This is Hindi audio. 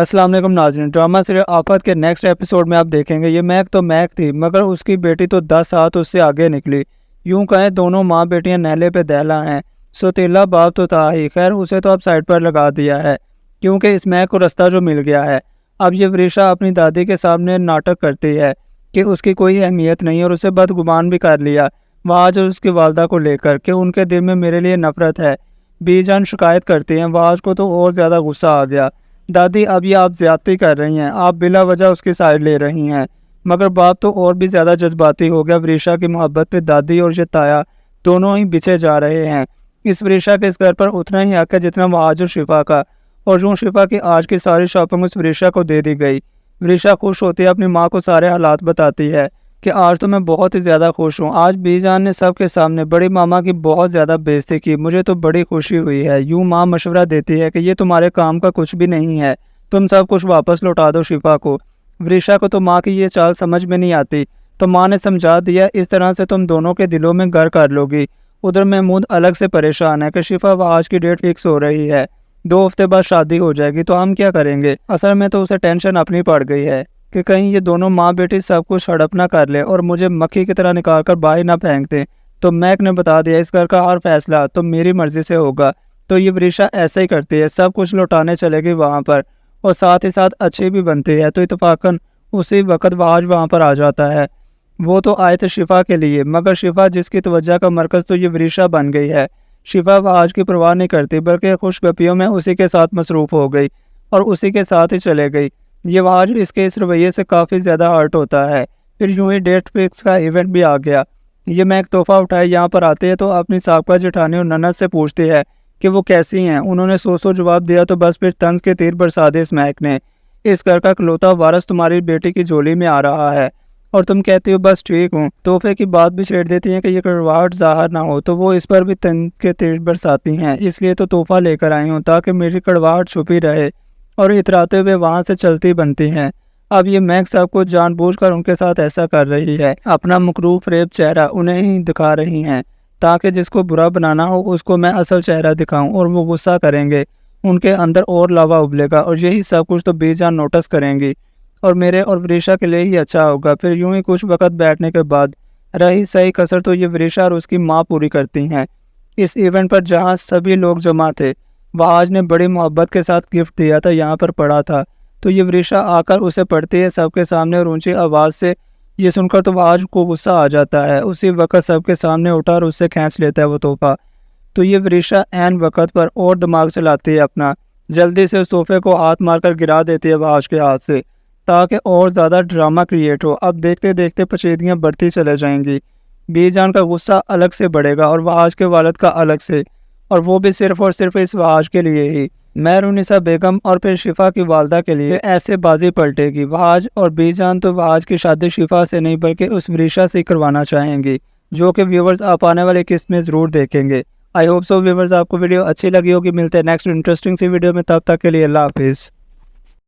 अस्सलाम वालेकुम नाज़रीन। ड्रामा सीरियल आफत के नेक्स्ट एपिसोड में आप देखेंगे ये महक तो महक थी मगर उसकी बेटी तो 10 साल उससे आगे निकली। यूं कहें दोनों माँ बेटियां नहले पे दहला हैं। सौतेला बाप तो था ही, खैर उसे तो अब साइड पर लगा दिया है क्योंकि इस महक को रास्ता जो मिल गया है। अब ये वरीशा अपनी दादी के सामने नाटक करती है कि उसकी कोई अहमियत नहीं और उसे बदगुमान भी कर लिया वाज और उसकी वालदा को लेकर कि उनके दिल में मेरे लिए नफरत है। बीजान शिकायत करती हैं, वाज को तो और ज़्यादा गुस्सा आ गया। दादी अब ये आप ज्यादती कर रही हैं, आप बिला वजह उसकी साइड ले रही हैं। मगर बाप तो और भी ज़्यादा जज्बाती हो गया। वरीशा की मोहब्बत पे दादी और ये ताया दोनों ही बिछे जा रहे हैं। इस वरीशा के इस घर पर उतना ही हक है जितना वहाज और शिफा का। और यूँ शिफा की आज की सारी शॉपिंग उस वरीशा को दे दी गई। वरीशा खुश होती है, अपनी माँ को सारे हालात बताती है कि आज तो मैं बहुत ही ज़्यादा खुश हूँ। आज बीजान ने सबके सामने बड़ी मामा की बहुत ज़्यादा बेइज्जती की, मुझे तो बड़ी खुशी हुई है। यूँ माँ मशवरा देती है कि ये तुम्हारे काम का कुछ भी नहीं है, तुम सब कुछ वापस लौटा दो शिफा को। वरीशा को तो माँ की ये चाल समझ में नहीं आती, तो माँ ने समझा दिया इस तरह से तुम दोनों के दिलों में घर कर लोगी। उधर महमूद अलग से परेशान है कि शिफा व आज की डेट फिक्स हो रही है, 2 हफ्ते बाद शादी हो जाएगी, तो हम क्या करेंगे। असल में तो उसे टेंशन अपनी पड़ गई है कि कहीं ये दोनों माँ बेटी सब कुछ हड़प ना कर ले और मुझे मक्खी की तरह निकाल कर बाहर ना फेंक दे। तो मैक ने बता दिया इस घर का हर फैसला तो मेरी मर्जी से होगा। तो ये वरीशा ऐसा ही करती है, सब कुछ लौटाने चलेगी वहाँ पर और साथ ही साथ अच्छी भी बनती है। तो इत्तेफाकन उसी वक्त वाज वहाँ पर आ जाता है। वो तो आए थे शिफा के लिए, मगर शिफा जिसकी तवज्जो का मरकज़ तो ये वरीशा बन गई है। शिफा वाज की परवाह नहीं करती बल्कि खुशगपियों में उसी के साथ मसरूफ़ हो गई और उसी के साथ ही चले गई। ये वाज इसके इस रवैये से काफ़ी ज़्यादा हर्ट होता है। फिर यूं ही डेट फिक्स का इवेंट भी आ गया। ये मैं एक तोहफ़ा उठाए यहाँ पर आते हैं तो अपनी साबका जेठानी और ननद से पूछती है कि वो कैसी हैं। उन्होंने सौ जवाब दिया तो बस फिर तंज के तीर बरसा दिए इस महक ने। इस घर का इकलौता वारस तुम्हारी बेटी की झोली में आ रहा है और तुम कहती हो बस ठीक हूँ। तोहफे की बात भी छेड़ देती हैं कि ये कड़वाहट ज़ाहिर ना हो, तो वो इस पर भी तंज के तीर बरसाती हैं। इसलिए तो तोहफा लेकर आई हूँ ताकि मेरी कड़वाहट छुपी रहे, और इतराते हुए वहाँ से चलती बनती हैं। अब ये महक सब कुछ जानबूझकर उनके साथ ऐसा कर रही है, अपना मकरूफ रेब चेहरा उन्हें ही दिखा रही हैं ताकि जिसको बुरा बनाना हो उसको मैं असल चेहरा दिखाऊं और वो गुस्सा करेंगे, उनके अंदर और लावा उबलेगा और यही सब कुछ तो बेजान नोटिस करेंगी और मेरे और वरीशा के लिए ही अच्छा होगा। फिर यूं ही कुछ वक्त बैठने के बाद रही सही कसर तो ये वरीशा और उसकी माँ पूरी करती हैं। इस इवेंट पर जहाँ सभी लोग जमा थे, वाज ने बड़ी मोहब्बत के साथ गिफ्ट दिया था, यहाँ पर पड़ा था। तो ये वरीशा आकर उसे पढ़ती है सबके सामने और ऊंची आवाज़ से। ये सुनकर तो वाज को गुस्सा आ जाता है। उसी वक्त सबके सामने उठा और उससे खींच लेता है वो तोहफा। तो ये वरीशा ऐन वक्त पर और दिमाग चलाती है अपना, जल्दी से उस सोफे को हाथ मारकर गिरा देती है वाज के हाथ से ताकि और ज़्यादा ड्रामा क्रिएट हो। अब देखते देखते पेचीदगियाँ बढ़ती चले जाएंगी। बीजान का गुस्सा अलग से बढ़ेगा और वाज के वालिद का अलग से, और वो भी सिर्फ और सिर्फ इस वाज के लिए ही। मेहरुनिसा बेगम और फिर शिफा की वालदा के लिए ऐसे बाजी पलटेगी। वाज और बीजान तो वाज की शादी शिफा से नहीं बल्कि उस वरीशा से करवाना चाहेंगी, जो कि व्यूवर्स आप आने वाले किस्त में ज़रूर देखेंगे। आई होप सो व्यूवर्स आपको वीडियो अच्छी लगी होगी। मिलते हैं नेक्स्ट इंटरेस्टिंग सी वीडियो में, तब तक के लिए अल्लाह हाफिज़।